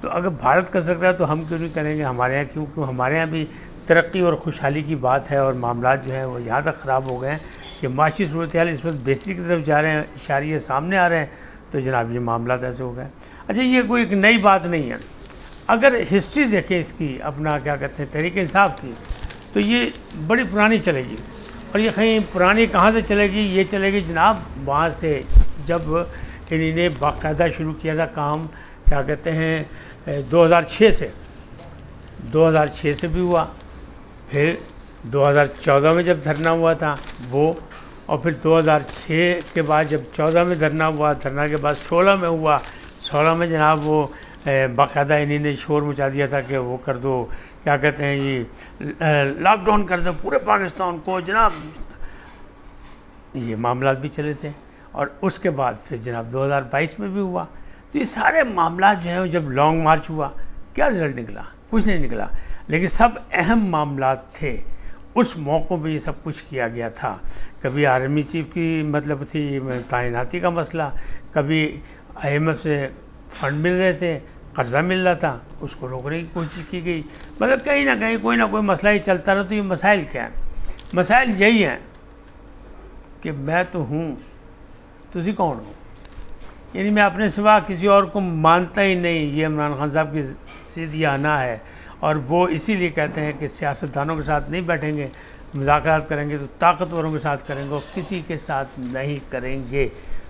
تو اگر بھارت کر سکتا ہے تو ہم کیوں نہیں کریں گے؟ ہمارے یہاں کیوں ہمارے یہاں بھی ترقی اور خوشحالی کی بات ہے، اور معاملات جو ہیں وہ یہاں تک خراب ہو گئے ہیں کہ معاشی صورتحال اس وقت بہتری کی طرف جا رہے ہیں، اشاریے سامنے آ رہے ہیں، تو جناب یہ معاملات ایسے ہو گئے۔ اچھا، یہ کوئی ایک نئی بات نہیں ہے، اگر ہسٹری دیکھیں اس کی، اپنا کیا کہتے ہیں تحریک انصاف کی، تو یہ بڑی پرانی چلے گی، اور یہ کہیں پرانی کہاں سے چلے گی؟ یہ چلے گی جناب وہاں سے جب انہی نے باقاعدہ شروع کیا تھا کام، کیا کہتے ہیں 2006 سے، 2006 سے بھی ہوا، پھر 2014 میں جب دھرنا ہوا تھا وہ، اور پھر 2006 کے بعد جب 14 میں دھرنا ہوا، دھرنا کے بعد 16 میں ہوا، 16 میں جناب وہ باقاعدہ انہی نے شور مچا دیا تھا کہ وہ کر دو، کیا کہتے ہیں یہ لاک ڈاؤن کر دو پورے پاکستان کو جناب، یہ معاملات بھی چلے تھے۔ اور اس کے بعد پھر جناب 2022 میں بھی ہوا۔ تو یہ سارے معاملات جو ہیں جب لانگ مارچ ہوا، کیا رزلٹ نکلا؟ کچھ نہیں نکلا، لیکن سب اہم معاملات تھے، اس موقع پہ یہ سب کچھ کیا گیا تھا۔ کبھی آرمی چیف کی مطلب تھی تعیناتی کا مسئلہ، کبھی IMF سے فنڈ مل رہے تھے، قرضہ مل رہا تھا، اس کو روکنے کی کوشش کی گئی، مطلب کہیں نہ کہیں کوئی نہ کوئی مسئلہ ہی چلتا رہا۔ تو یہ مسائل کیا ہیں؟ مسائل یہی ہیں کہ میں تو ہوں، تسی کون ہو؟ یعنی میں اپنے سوا کسی اور کو مانتا ہی نہیں۔ یہ عمران خان صاحب کی سیدھی آنا ہے، اور وہ اسی لیے کہتے ہیں کہ سیاستدانوں کے ساتھ نہیں بیٹھیں گے، مذاکرات کریں گے تو طاقتوروں کے ساتھ کریں گے، اور کسی کے ساتھ نہیں کریں گے۔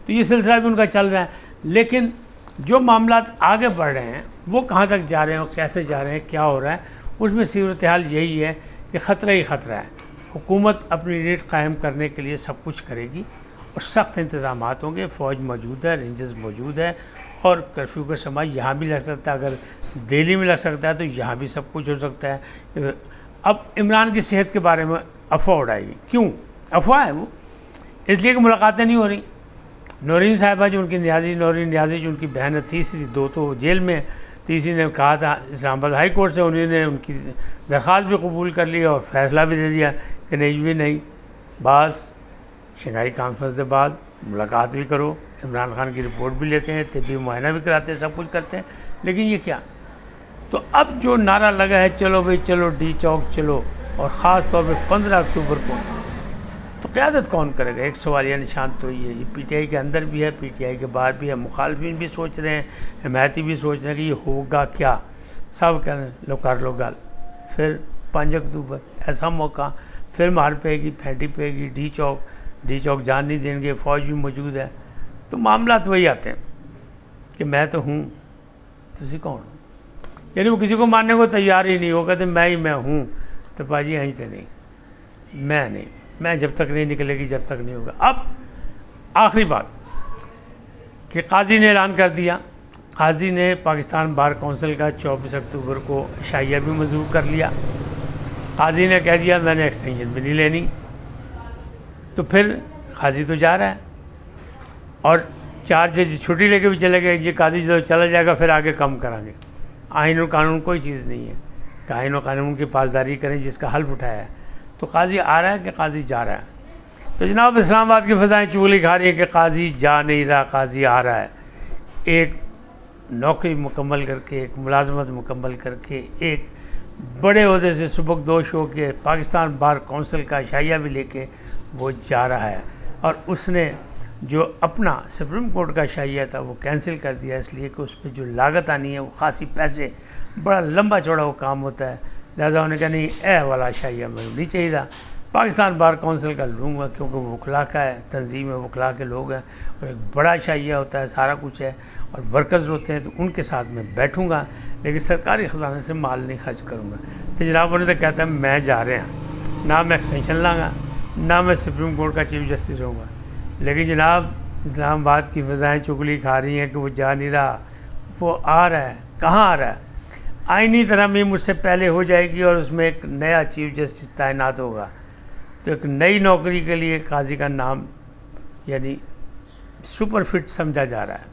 تو یہ سلسلہ بھی ان کا چل رہا ہے، لیکن جو معاملات آگے بڑھ رہے ہیں وہ کہاں تک جا رہے ہیں اور کیسے جا رہے ہیں، کیا ہو رہا ہے، اس میں صورتحال یہی ہے کہ خطرہ ہی خطرہ ہے۔ حکومت اپنی ریٹ قائم کرنے کے لیے سب کچھ کرے گی، اور سخت انتظامات ہوں گے، فوج موجود ہے، رینجرز موجود ہے، اور کرفیو کا سماج یہاں بھی لگ سکتا ہے، اگر دہلی میں لگ سکتا ہے تو یہاں بھی سب کچھ ہو سکتا ہے۔ اب عمران کی صحت کے بارے میں افواہ اڑائے گی، کیوں افواہ ہے؟ وہ اس لیے کہ ملاقاتیں نہیں ہو رہی۔ نورین صاحبہ جو ان کی نورین نیازی جو ان کی بہن ہے، تیسری، دو تو جیل میں، تیسری نے کہا تھا اسلام آباد ہائی کورٹ سے، انہوں نے ان کی درخواست بھی قبول کر لی اور فیصلہ بھی دے دیا کہ نہیں بھی نہیں، بس شنگھائی کانفرنس کے بعد ملاقات بھی کرو، عمران خان کی رپورٹ بھی لیتے ہیں، طبی معائنہ بھی کراتے ہیں، سب کچھ کرتے ہیں، لیکن یہ کیا؟ تو اب جو نعرہ لگا ہے چلو بھائی چلو ڈی چوک چلو، اور خاص طور پہ 15 اکتوبر کو، تو قیادت کون کرے گا؟ ایک سوالیہ نشان تو یہ PTI کے اندر بھی ہے، PTI کے باہر بھی ہے، مخالفین بھی سوچ رہے ہیں، حمایتی بھی سوچ رہے ہیں کہ یہ ہوگا کیا؟ سب کہتے ہیں لو کر لو گل، پھر 5 اکتوبر ایسا موقع، پھر مار پے گی، پھینٹی پے گی، ڈی چوک جان نہیں دیں گے، فوج بھی موجود ہے۔ تو معاملات وہی آتے ہیں کہ میں تو ہوں، تسی کون ہو؟ یعنی وہ کسی کو ماننے کو تیار ہی نہیں، وہ کہتے میں ہوں، تو باجی یہیں سے نہیں، میں جب تک نہیں نکلے گی، جب تک نہیں ہوگا۔ اب آخری بات کہ قاضی نے اعلان کر دیا، قاضی نے پاکستان بار کونسل کا 24 اکتوبر کو عشائیہ بھی منظور کر لیا۔ قاضی نے کہہ دیا میں نے ایکسٹینشن بھی نہیں لینی، تو پھر قاضی تو جا رہا ہے، اور 4 جج چھٹی لے کے بھی چلے گئے، یہ قاضی جو چلا جائے گا پھر آگے کم کریں گے۔ آئین و قانون کوئی چیز نہیں ہے کہ آئین و قانون کی پاسداری کریں جس کا حلف اٹھایا ہے۔ تو قاضی آ رہا ہے کہ قاضی جا رہا ہے؟ تو جناب اسلام آباد کی فضائیں چغلی کھا رہی ہیں کہ قاضی جا نہیں رہا، قاضی آ رہا ہے۔ ایک نوکری مکمل کر کے، ایک ملازمت مکمل کر کے، ایک بڑے عہدے سے سبکدوش ہو کے، پاکستان بار کونسل کا عشائیہ بھی لے کے وہ جا رہا ہے، اور اس نے جو اپنا سپریم کورٹ کا عشائیہ تھا وہ کینسل کر دیا، اس لیے کہ اس پہ جو لاگت آنی ہے وہ خاصی پیسے، بڑا لمبا چوڑا وہ کام ہوتا ہے، لہٰذا انہوں نے کہا نہیں والا عشائیہ میں نہیں چاہیے تھا، پاکستان بار کونسل کا لوں گا، کیونکہ وہ وکلا کا ہے، تنظیم ہے، وکلا کے لوگ ہیں، اور ایک بڑا عشائیہ ہوتا ہے، سارا کچھ ہے، اور ورکرز ہوتے ہیں، تو ان کے ساتھ میں بیٹھوں گا، لیکن سرکاری خزانے سے مال نہیں خرچ کروں گا۔ تو جناب انہوں نے کہتا ہے میں جا رہے ہیں، نہ میں ایکسٹینشن لاں گا، نہ میں سپریم کورٹ کا چیف جسٹس ہوں گا۔ لیکن جناب اسلام آباد کی فضائیں چغلی کھا رہی ہیں کہ وہ جا نہیں رہا، وہ آ رہا ہے۔ کہاں آ رہا ہے؟ آئینی ترمیم مجھ سے پہلے ہو جائے گی، اور اس میں ایک نیا چیف جسٹس تعینات ہوگا، تو ایک نئی نوکری کے لیے قاضی کا نام یعنی سپر فٹ سمجھا جا رہا ہے،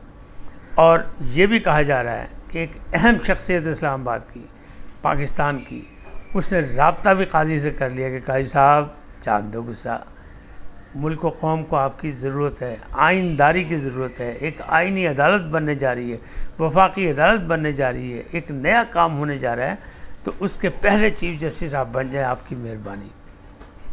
اور یہ بھی کہا جا رہا ہے کہ ایک اہم شخصیت اسلام آباد کی، پاکستان کی، اس نے رابطہ بھی قاضی سے کر لیا کہ قاضی صاحب جان دو غصہ، ملک و قوم کو آپ کی ضرورت ہے، آئین داری کی ضرورت ہے، ایک آئینی عدالت بننے جا رہی ہے، وفاقی عدالت بننے جا رہی ہے، ایک نیا کام ہونے جا رہا ہے، تو اس کے پہلے چیف جسٹس آپ بن جائیں، آپ کی مہربانی۔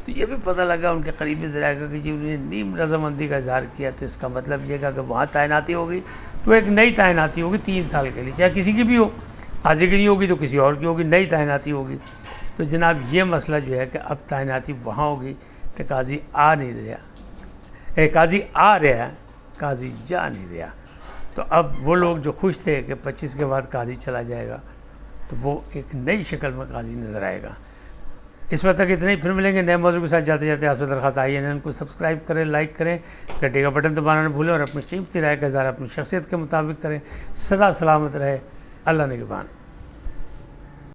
تو یہ بھی پتہ لگا ان کے قریبی ذرائع کا کہ جی انہوں نے نیم رضامندی کا اظہار کیا، تو اس کا مطلب یہ کہ اگر وہاں تعیناتی ہوگی تو ایک نئی تعیناتی ہوگی 3 سال کے لیے، چاہے کسی کی بھی ہو، قاضی کی نہیں ہوگی تو کسی اور کی ہوگی، نئی تعیناتی ہوگی۔ تو جناب یہ مسئلہ جو ہے کہ اب تعیناتی وہاں ہوگی تو قاضی آ نہیں رہا، قاضی آ رہا ہے، قاضی جا نہیں رہا۔ تو اب وہ لوگ جو خوش تھے کہ 25 کے بعد قاضی چلا جائے گا، تو وہ ایک نئی شکل میں قاضی نظر آئے گا۔ اس وقت تک اتنے ہی، پھر ملیں گے نئے موضوع کے ساتھ۔ جاتے جاتے آپ سے درخواست آئی این کو سبسکرائب کریں، لائک کریں، گھنٹی کا بٹن دبانا نہ بھولیں، اور اپنی قیمتی رائے کا اظہار اپنی شخصیت کے مطابق کریں۔ سدا سلامت رہے، اللہ نگہبان۔